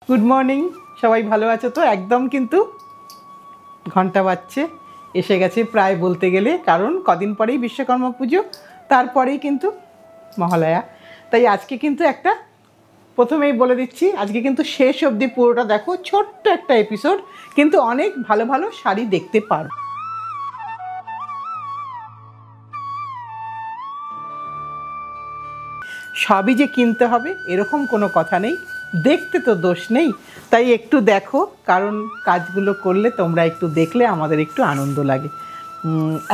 Good morning, সবাই ভালো আছো তো? একদম কিন্তু ঘন্টা বাজছে, এসে গেছে প্রায় বলতে গেলে, কারণ কদিন পরেই বিশ্বকর্মা পুজো, তারপরেই কিন্তু মহালয়া। তাই আজকে কিন্তু একটা, প্রথমেই বলে দিচ্ছি, আজকে কিন্তু শেষ অবধি পুরোটা দেখো, ছোট্ট একটা এপিসোড, কিন্তু অনেক ভালো ভালো শাড়ি দেখতে পারো। সবই যে কিনতে হবে এরকম কোনো কথা নেই, দেখতে তো দোষ নেই, তাই একটু দেখো, কারণ কাজগুলো করলে তোমরা একটু দেখলে আমাদের একটু আনন্দ লাগে।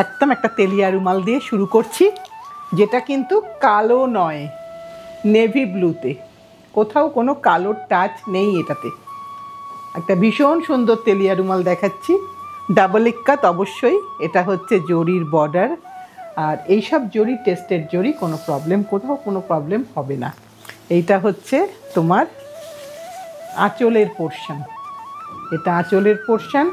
একদম একটা তেলিয়া রুমাল দিয়ে শুরু করছি, যেটা কিন্তু কালো নয়, নেভি ব্লুতে, কোথাও কোনো কালোর টাচ নেই এটাতে। একটা ভীষণ সুন্দর তেলিয়া রুমাল দেখাচ্ছি, ডাবল ইক্কাত অবশ্যই, এটা হচ্ছে জরির বর্ডার, আর এইসব জরি টেস্টের জরি, কোনো প্রবলেম, কোথাও কোনো প্রবলেম হবে না। এইটা হচ্ছে তোমার আঁচলের পোর্শন, এটা আঁচলের পোর্শন,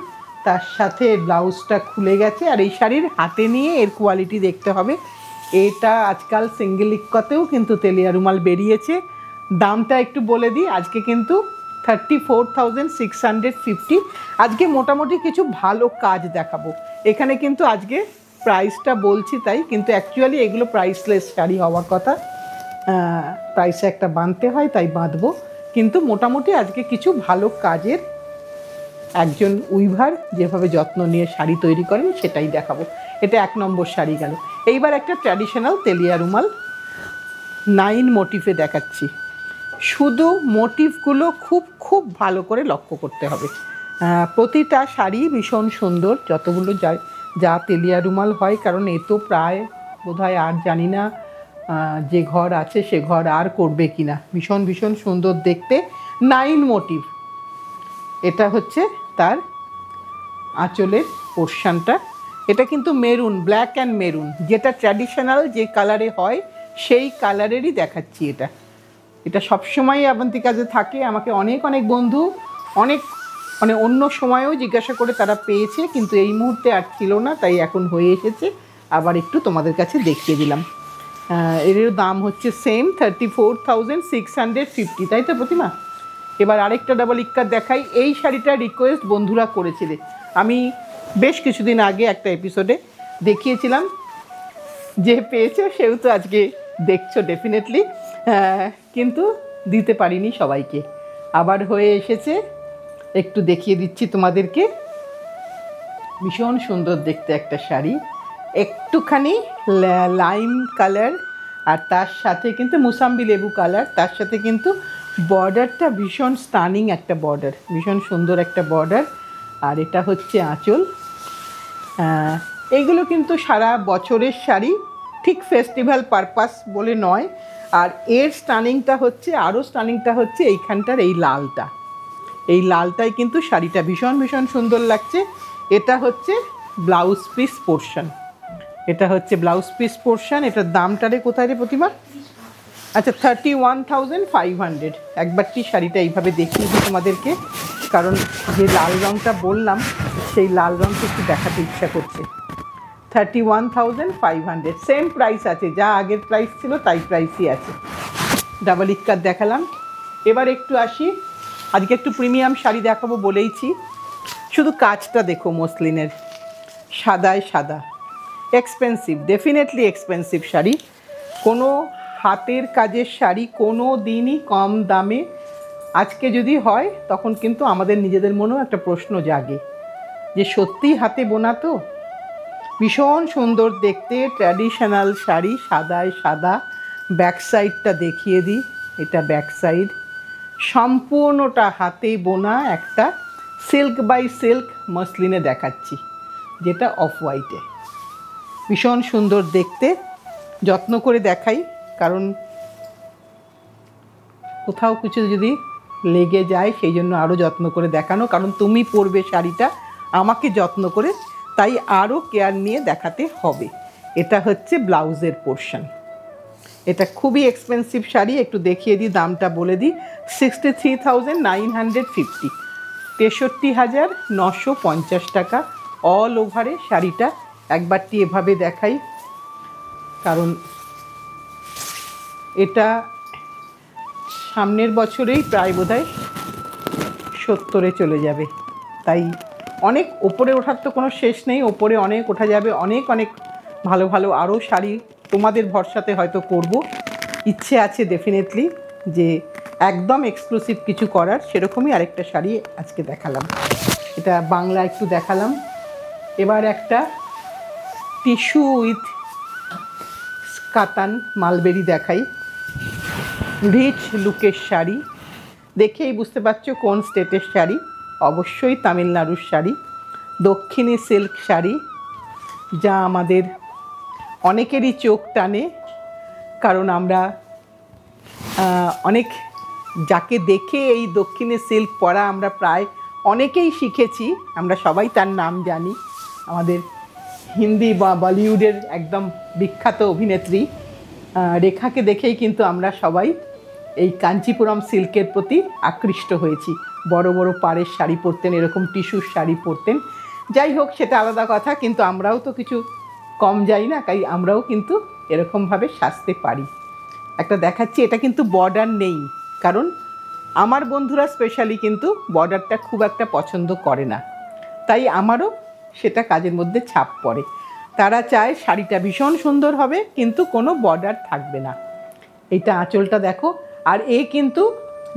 তার সাথে ব্লাউজটা খুলে গেছে, আর এই শাড়ির হাতে নিয়ে এর কোয়ালিটি দেখতে হবে। এটা আজকাল সিঙ্গেল ইক্কাতেও কিন্তু তেলিয়া রুমাল বেরিয়েছে। দামটা একটু বলে দিই, আজকে কিন্তু 34,650। আজকে মোটামুটি কিছু ভালো কাজ দেখাবো এখানে, কিন্তু আজকে প্রাইসটা বলছি তাই, কিন্তু অ্যাকচুয়ালি এগুলো প্রাইসলেস শাড়ি হওয়ার কথা, প্রাইসে একটা বাঁধতে হয় তাই বাঁধবো, কিন্তু মোটামুটি আজকে কিছু ভালো কাজের, একজন উইভার যেভাবে যত্ন নিয়ে শাড়ি তৈরি করেন সেটাই দেখাবো। এটা 1 নম্বর শাড়ি গেল। এইবার একটা ট্র্যাডিশনাল তেলিয়া রুমাল 9 মোটিফে দেখাচ্ছি। শুধু মোটিভগুলো খুব খুব ভালো করে লক্ষ্য করতে হবে। প্রতিটা শাড়ি ভীষণ সুন্দর, যতগুলো যা তেলিয়া রুমাল হয়, কারণ এ তো প্রায় বোধহয় আর জানি না যে ঘর আছে সে ঘর আর করবে কি না। ভীষণ ভীষণ সুন্দর দেখতে, 9 মোটিভ। এটা হচ্ছে তার আঁচলের পোর্শনটা, এটা কিন্তু মেরুন, ব্ল্যাক অ্যান্ড মেরুন, যেটা ট্র্যাডিশনাল যে কালারে হয় সেই কালারেরই দেখাচ্ছি। এটা সবসময়ই আবন্তিকাজে থাকে। আমাকে অনেক অনেক বন্ধু অনেক অন্য সময়েও জিজ্ঞাসা করে তারা পেয়েছে, কিন্তু এই মুহূর্তে আর ছিল না, তাই এখন হয়ে এসেছে। আবার একটু তোমাদের কাছে দেখিয়ে দিলাম। এর দাম হচ্ছে সেম 34,650, তাই তো প্রতিমা? এবার আরেকটা ডাবল ইক্কাত দেখাই। এই শাড়িটা রিকোয়েস্ট বন্ধুরা করেছিলে, আমি বেশ কিছুদিন আগে একটা এপিসোডে দেখিয়েছিলাম, যে পেয়েছো সেও তো আজকে দেখছো ডেফিনেটলি, কিন্তু দিতে পারিনি সবাইকে, আবার হয়ে এসেছে, একটু দেখিয়ে দিচ্ছি তোমাদেরকে। ভীষণ সুন্দর দেখতে একটা শাড়ি, একটুখানি লাইম কালার, আর তার সাথে কিন্তু মুসাম্বি লেবু কালার, তার সাথে কিন্তু বর্ডারটা ভীষণ স্টানিং একটা বর্ডার, ভীষণ সুন্দর একটা বর্ডার। আর এটা হচ্ছে আঁচল। এইগুলো কিন্তু সারা বছরের শাড়ি, ঠিক ফেস্টিভ্যাল পারপাস বলে নয়। আর এর স্টানিংটা হচ্ছে, আরও স্টানিংটা হচ্ছে এইখানটার এই লালটা, এই লালটাই কিন্তু শাড়িটা ভীষণ ভীষণ সুন্দর লাগছে। এটা হচ্ছে ব্লাউজ পিস পোর্শন, এটা হচ্ছে ব্লাউজ পিস পোর্শন। এটার দামটা রে কোথায় রে প্রতিমা? আচ্ছা, 31,500। একবারটি শাড়িটা এইভাবে দেখিয়ে দিই তোমাদেরকে, কারণ যে লাল রঙটা বললাম সেই লাল রঙটা একটু দেখাতে ইচ্ছা করছে। 31,500 সেম প্রাইস আছে, যা আগের প্রাইস ছিল তাই প্রাইসই আছে। ডাবল ইক্কাত দেখালাম। এবার একটু আসি, আজকে একটু প্রিমিয়াম শাড়ি দেখাবো বলেইছি। শুধু কাজটা দেখো, মসলিনের, সাদায় সাদা, এক্সপেন্সিভ, ডেফিনেটলি এক্সপেন্সিভ শাড়ি। কোনো হাতের কাজের শাড়ি কোনো দিনই কম দামে আজকে যদি হয়, তখন কিন্তু আমাদের নিজেদের মনেও একটা প্রশ্ন জাগে যে সত্যিই হাতে বোনা তো। ভীষণ সুন্দর দেখতে ট্র্যাডিশনাল শাড়ি, সাদায় সাদা। ব্যাক সাইডটা দেখিয়ে দিই, এটা ব্যাক সাইড, সম্পূর্ণটা হাতে বোনা একটা সিল্ক বাই সিল্ক মসলিনে দেখাচ্ছি, যেটা অফ হোয়াইটে। ভীষণ সুন্দর দেখতে, যত্ন করে দেখাই, কারণ কোথাও কিছু যদি লেগে যায় সেই জন্য আরও যত্ন করে দেখানো, কারণ তুমি পরবে শাড়িটা আমাকে যত্ন করে, তাই আরও কেয়ার নিয়ে দেখাতে হবে। এটা হচ্ছে ব্লাউজের পোর্শন। এটা খুবই এক্সপেন্সিভ শাড়ি, একটু দেখিয়ে দিই, দামটা বলে দিই। 63,950, 63,950 টাকা অল ওভারে শাড়িটা। একবারটি এভাবে দেখাই, কারণ এটা সামনের বছরেই প্রায় বোধহয় 70-এ চলে যাবে। তাই অনেক ওপরে ওঠার তো কোনো শেষ নেই, ওপরে অনেক ওঠা যাবে, অনেক অনেক ভালো ভালো আরও শাড়ি তোমাদের ভরসাতে হয়তো করব। ইচ্ছে আছে ডেফিনেটলি যে একদম এক্সক্লুসিভ কিছু করার। সেরকমই আরেকটা শাড়ি আজকে দেখালাম, এটা বাংলা একটু দেখালাম। এবার একটা টিস্যু উইথ কাতান মালবেরি দেখাই। রিচ লুকের শাড়ি, দেখেই বুঝতে পারছো কোন স্টেটের শাড়ি, অবশ্যই তামিলনাড়ুর শাড়ি। দক্ষিণী সিল্ক শাড়ি, যা আমাদের অনেকেরই চোখ টানে, কারণ আমরা অনেক যাকে দেখে এই দক্ষিণী সিল্ক পরা আমরা প্রায় অনেকেই শিখেছি, আমরা সবাই তার নাম জানি। আমাদের হিন্দি বা বলিউডের একদম বিখ্যাত অভিনেত্রী রেখাকে দেখেই কিন্তু আমরা সবাই এই কাঞ্চিপুরম সিল্কের প্রতি আকৃষ্ট হয়েছি। বড় বড় পাড়ের শাড়ি পরতেন, এরকম টিস্যুর শাড়ি পরতেন। যাই হোক, সেটা আলাদা কথা, কিন্তু আমরাও তো কিছু কম যাই না, তাই আমরাও কিন্তু এরকমভাবে সাজতে পারি। একটা দেখাচ্ছি, এটা কিন্তু বর্ডার নেই, কারণ আমার বন্ধুরা স্পেশালি কিন্তু বর্ডারটা খুব একটা পছন্দ করে না, তাই আমারও সেটা কাজের মধ্যে ছাপ পড়ে। তারা চায় শাড়িটা ভীষণ সুন্দর হবে কিন্তু কোনো বর্ডার থাকবে না। এইটা আঁচলটা দেখো, আর কিন্তু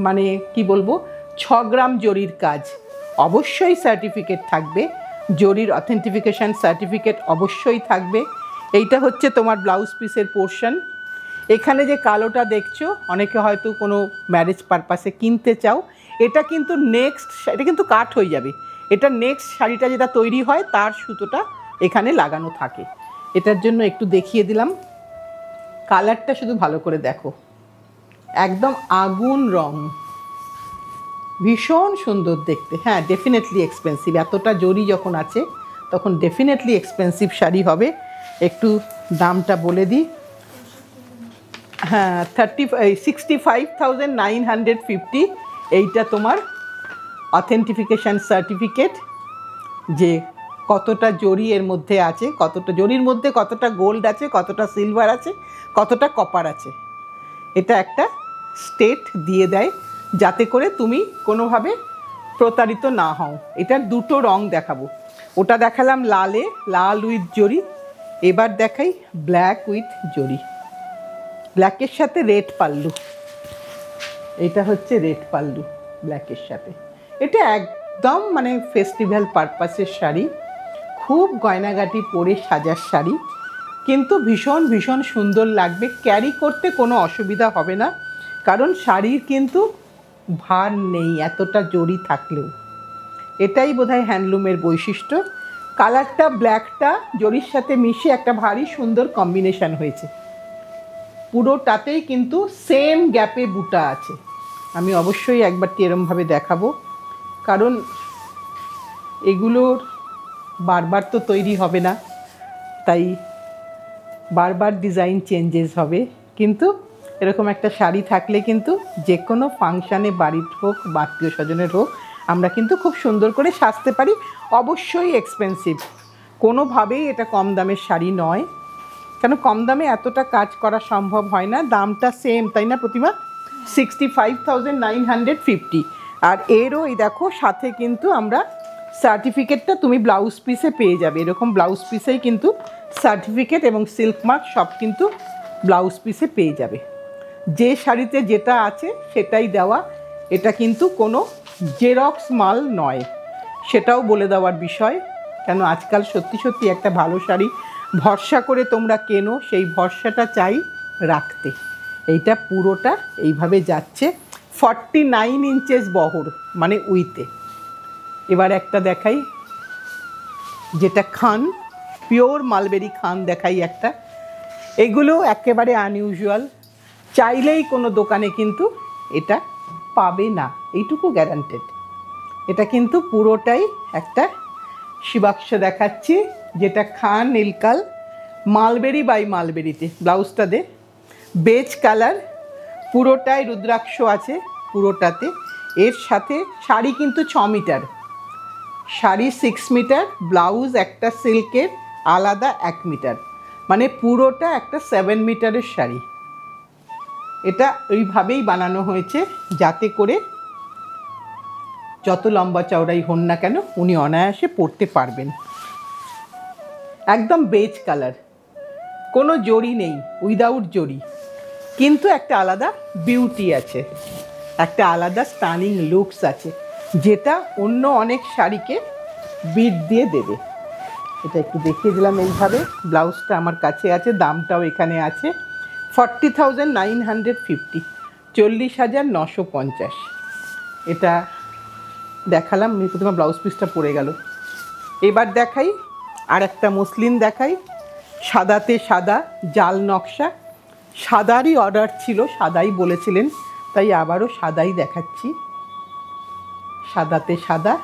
মানে কি বলবো, 6 গ্রাম জরির কাজ, অবশ্যই সার্টিফিকেট থাকবে, জরির অথেন্টিফিকেশান সার্টিফিকেট অবশ্যই থাকবে। এইটা হচ্ছে তোমার ব্লাউজ পিসের পোর্শন। এখানে যে কালোটা দেখছো, অনেকে হয়তো কোনো ম্যারেজ পারপাসে কিনতে চাও, এটা কিন্তু নেক্সট, এটা কিন্তু কাট হয়ে যাবে, এটা নেক্সট শাড়িটা যেটা তৈরি হয় তার সুতোটা এখানে লাগানো থাকে। এটার জন্য একটু দেখিয়ে দিলাম, কালারটা শুধু ভালো করে দেখো, একদম আগুন রং, ভীষণ সুন্দর দেখতে। হ্যাঁ, ডেফিনেটলি এক্সপেন্সিভ, এতটা জরি যখন আছে তখন ডেফিনেটলি এক্সপেন্সিভ শাড়ি হবে। একটু দামটা বলে দিই, হ্যাঁ 65,950। এইটা তোমার অথেন্টিফিকেশান সার্টিফিকেট, যে কতটা জরি এর মধ্যে আছে, কতটা জরির মধ্যে কতটা গোল্ড আছে, কতটা সিলভার আছে, কতটা কপার আছে, এটা একটা স্টেট দিয়ে দেয়, যাতে করে তুমি কোনোভাবে প্রতারিত না হও। এটার দুটো রং দেখাবো, ওটা দেখালাম লালে, লাল উইথ জরি, এবার দেখাই ব্ল্যাক উইথ জরি, ব্ল্যাকের সাথে রেড পাল্লু। এটা হচ্ছে রেড পাল্লু ব্ল্যাকের সাথে। এটা একদম মানে ফেস্টিভ্যাল পারপাসের শাড়ি, খুব গয়নাগাটি পরে সাজার শাড়ি, কিন্তু ভীষণ ভীষণ সুন্দর লাগবে, ক্যারি করতে কোনো অসুবিধা হবে না, কারণ শাড়ির কিন্তু ভার নেই এতটা জরি থাকলেও। এটাই বোধহয় হ্যান্ডলুমের বৈশিষ্ট্য। কালারটা ব্ল্যাকটা জরির সাথে মিশে একটা ভারী সুন্দর কম্বিনেশন হয়েছে। পুরোটাতেই কিন্তু সেম গ্যাপে বুটা আছে। আমি অবশ্যই একবারটি এরমভাবে দেখাবো, কারণ এগুলোর বারবার তো তৈরি হবে না, তাই বারবার ডিজাইন চেঞ্জেস হবে, কিন্তু এরকম একটা শাড়ি থাকলে কিন্তু যে কোনো ফাংশানে, বাড়ির হোক বা আত্মীয় স্বজনের হোক, আমরা কিন্তু খুব সুন্দর করে সাজতে পারি। অবশ্যই এক্সপেন্সিভ, কোনোভাবেই এটা কম দামের শাড়ি নয়, কেন কম দামে এতটা কাজ করা সম্ভব হয় না। দামটা সেম, তাই না প্রতিমা? 65,950। আর এরও এই দেখো সাথে কিন্তু আমরা সার্টিফিকেটটা তুমি ব্লাউজ পিসে পেয়ে যাবে, এরকম ব্লাউজ পিসেই কিন্তু সার্টিফিকেট এবং সিল্ক মার্ক সব কিন্তু ব্লাউজ পিসে পেয়ে যাবে। যে শাড়িতে যেটা আছে সেটাই দেওয়া, এটা কিন্তু কোনো জেরক্স মাল নয়, সেটাও বলে দেওয়ার বিষয়। কেন আজকাল সত্যি সত্যি একটা ভালো শাড়ি ভরসা করে তোমরা কেনো, সেই ভরসাটা চাই রাখতে। এইটা পুরোটা এইভাবে যাচ্ছে, 49 ইঞ্চেস বহর মানে উইতে। এবার একটা দেখাই, যেটা খান, পিওর মালবেরি খান দেখাই একটা। এগুলো একেবারে আনইউজুয়াল, চাইলেই কোনো দোকানে কিন্তু এটা পাবে না, এইটুকু গ্যারান্টেড। এটা কিন্তু পুরোটাই একটা শিবাক্ষ দেখাচ্ছি, যেটা খান নীলকাল, মালবেরি বাই মালবেরিতে। ব্লাউজটা দে, বেজ কালার, পুরোটাই রুদ্রাক্ষ আছে পুরোটাতে। এর সাথে শাড়ি কিন্তু 6 মিটার, শাড়ি 6 মিটার, ব্লাউজ একটা সিল্কের আলাদা 1 মিটার, মানে পুরোটা একটা 7 মিটারের শাড়ি। এটা এইভাবেই বানানো হয়েছে যাতে করে যত লম্বা চওড়াই হন না কেন উনি অনায়াসে পরতে পারবেন। একদম বেজ কালার, কোনো জড়ি নেই, উইদাউট জড়ি, কিন্তু একটা আলাদা বিউটি আছে, একটা আলাদা স্টানিং লুকস আছে, যেটা অন্য অনেক শাড়িকে বিট দিয়ে দেবে। এটা একটু দেখিয়ে দিলাম এইভাবে। ব্লাউজটা আমার কাছে আছে, দামটাও এখানে আছে 40,950, 40,950। এটা দেখালাম, প্রথমে ব্লাউজ পিসটা পড়ে গেল। এবার দেখাই আর একটা মসলিন দেখাই, সাদাতে সাদা জাল নকশা। সাদারই অর্ডার ছিল, সাদাই বলেছিলেন, তাই আবারও সাদাই দেখাচ্ছি। সাদাতে সাদা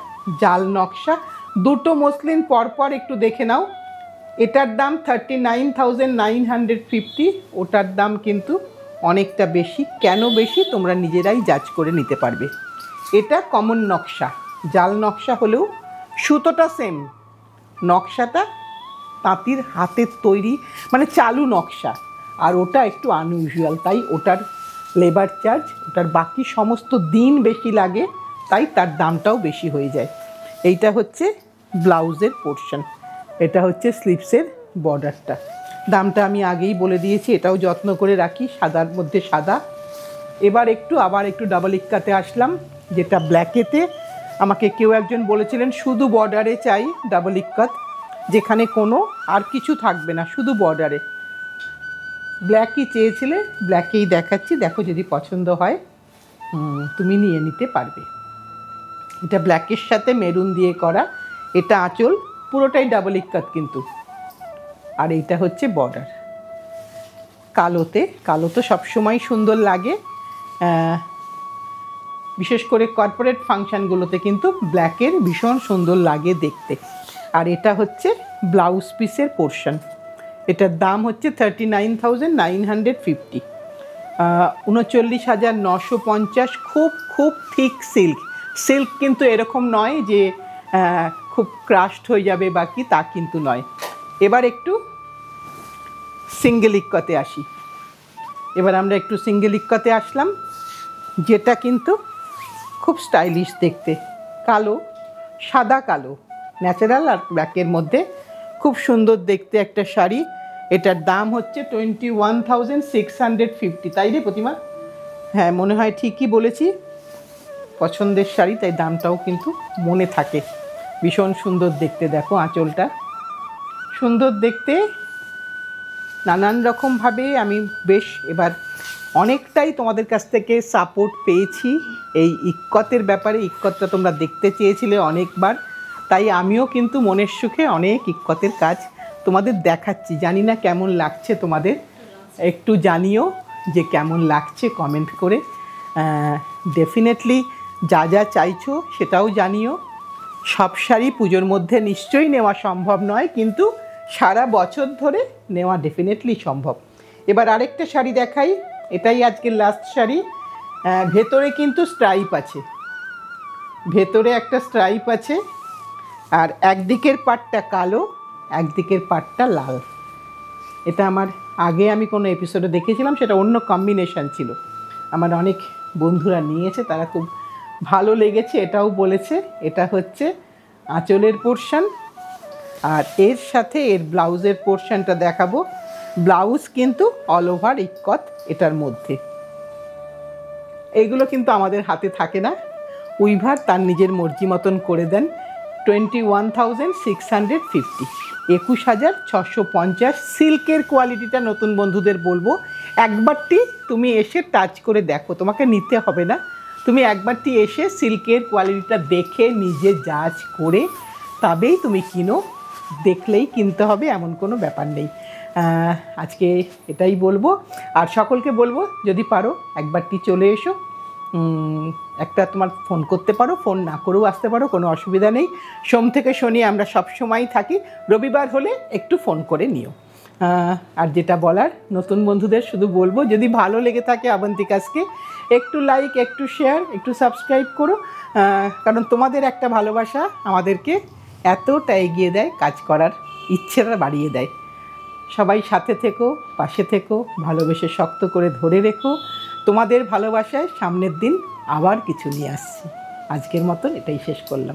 জাল নকশা, দুটো মসলিন পরপর একটু দেখে নাও। এটার দাম 39,950, ওটার দাম কিন্তু অনেকটা বেশি। কেন বেশি তোমরা নিজেরাই জাজ করে নিতে পারবে। এটা কমন নকশা, জাল নকশা হলেও সুতোটা সেম, নকশাটা তাঁতির হাতের তৈরি, মানে চালু নকশা, আর ওটা একটু আনইউজুয়াল, তাই ওটার লেবার চার্জ, ওটার বাকি সমস্ত দিন বেশি লাগে, তাই তার দামটাও বেশি হয়ে যায়। এইটা হচ্ছে ব্লাউজের পোর্শন, এটা হচ্ছে স্লিভসের বর্ডারটা। দামটা আমি আগেই বলে দিয়েছি, এটাও যত্ন করে রাখি, সাদার মধ্যে সাদা। এবার আবার একটু ডাবল ইক্কাতে আসলাম, যেটা ব্ল্যাকেতে আমাকে কেউ একজন বলেছিলেন শুধু বর্ডারে চাই ডাবল ইক্কাত, যেখানে কোনো আর কিছু থাকবে না, শুধু বর্ডারে। ব্ল্যাকই চেয়েছিলে, ব্ল্যাকেই দেখাচ্ছি, দেখো যদি পছন্দ হয় তুমি নিয়ে নিতে পারবে। এটা ব্ল্যাকের সাথে মেরুন দিয়ে করা, এটা আঁচল, পুরোটাই ডাবল ইক্কাত কিন্তু। আর এইটা হচ্ছে বর্ডার কালোতে। কালো তো সবসময় সুন্দর লাগে, বিশেষ করে কর্পোরেট ফাংশানগুলোতে কিন্তু ব্ল্যাকের ভীষণ সুন্দর লাগে দেখতে। আর এটা হচ্ছে ব্লাউজ পিসের পোর্শন, এটার দাম হচ্ছে 39,950, 39,950। খুব খুব থিক সিল্ক, সিল্ক কিন্তু এরকম নয় যে খুব ক্রাশড হয়ে যাবে বাকি, তা কিন্তু নয়। এবার একটু সিঙ্গেল ইক্কাতে আসি। এবার আমরা একটু সিঙ্গেল ইক্কাতে আসলাম, যেটা কিন্তু খুব স্টাইলিশ দেখতে, কালো, সাদা কালো, ন্যাচারাল আর ব্ল্যাকের মধ্যে খুব সুন্দর দেখতে একটা শাড়ি। এটার দাম হচ্ছে 21,650, তাই রে প্রতিমা? হ্যাঁ, মনে হয় ঠিকই বলেছি। পছন্দের শাড়ি, তাই দামটাও কিন্তু মনে থাকে। ভীষণ সুন্দর দেখতে, দেখো আঁচলটা সুন্দর দেখতে। নানান রকমভাবে আমি বেশ এবার অনেকটাই তোমাদের কাছ থেকে সাপোর্ট পেয়েছি এই ইক্কতের ব্যাপারে। ইক্কতটা তোমরা দেখতে চেয়েছিলে অনেকবার, তাই আমিও কিন্তু মনের সুখে অনেক ইক্কতের কাজ তোমাদের দেখাচ্ছি। জানি না কেমন লাগছে তোমাদের, একটু জানিও যে কেমন লাগছে কমেন্ট করে। ডেফিনেটলি যা যা চাইছো সেটাও জানিও। সব শাড়ি পুজোর মধ্যে নিশ্চয়ই নেওয়া সম্ভব নয়, কিন্তু সারা বছর ধরে নেওয়া ডেফিনেটলি সম্ভব। এবার আরেকটা শাড়ি দেখাই, এটাই আজকের লাস্ট শাড়ি। ভেতরে কিন্তু স্ট্রাইপ আছে, ভেতরে একটা স্ট্রাইপ আছে, আর একদিকের পাটটা কালো, একদিকের পাটটা লাল। এটা আমার আগে আমি কোনো এপিসোডে দেখেছিলাম, সেটা অন্য কম্বিনেশন ছিল। আমার অনেক বন্ধুরা নিয়েছে, তারা খুব ভালো লেগেছে এটাও বলেছে। এটা হচ্ছে আঁচলের পোর্শন, আর এর সাথে এর ব্লাউজের পোর্শনটা দেখাবো। ব্লাউজ কিন্তু অল ওভার ইক্কত এটার মধ্যে। এইগুলো কিন্তু আমাদের হাতে থাকে না, উইভার তার নিজের মর্জি মতন করে দেন। 21,650, 21,650। সিল্কের কোয়ালিটিটা নতুন বন্ধুদের বলবো, একবারটি তুমি এসে টাচ করে দেখো, তোমাকে নিতে হবে না, তুমি একবারটি এসে সিল্কের কোয়ালিটিটা দেখে নিজে জাজ করে তবেই তুমি কিনো। দেখলেই কিনতে হবে এমন কোনো ব্যাপার নেই। আজকে এটাই বলবো, আর সকলকে বলবো যদি পারো একবারটি চলে এসো। একটা তোমার ফোন করতে পারো, ফোন না করেও আসতে পারো, কোনো অসুবিধা নেই। সোম থেকে শনি আমরা সব সময় থাকি, রবিবার হলে একটু ফোন করে নিও। আর যেটা বলার নতুন বন্ধুদের শুধু বলবো, যদি ভালো লেগে থাকে অবন্তিকাসকে, একটু লাইক, একটু শেয়ার, একটু সাবস্ক্রাইব করো, কারণ তোমাদের একটা ভালোবাসা আমাদেরকে এতটা এগিয়ে দেয়, কাজ করার ইচ্ছেটা বাড়িয়ে দেয়। সবাই সাথে থেকো, পাশে থেকো, ভালোবেসে শক্ত করে ধরে রেখো। তোমাদের ভালোবাসায় সামনের দিন আবার কিছু নিয়ে আসছি। আজকের মতন এটাই শেষ করলাম।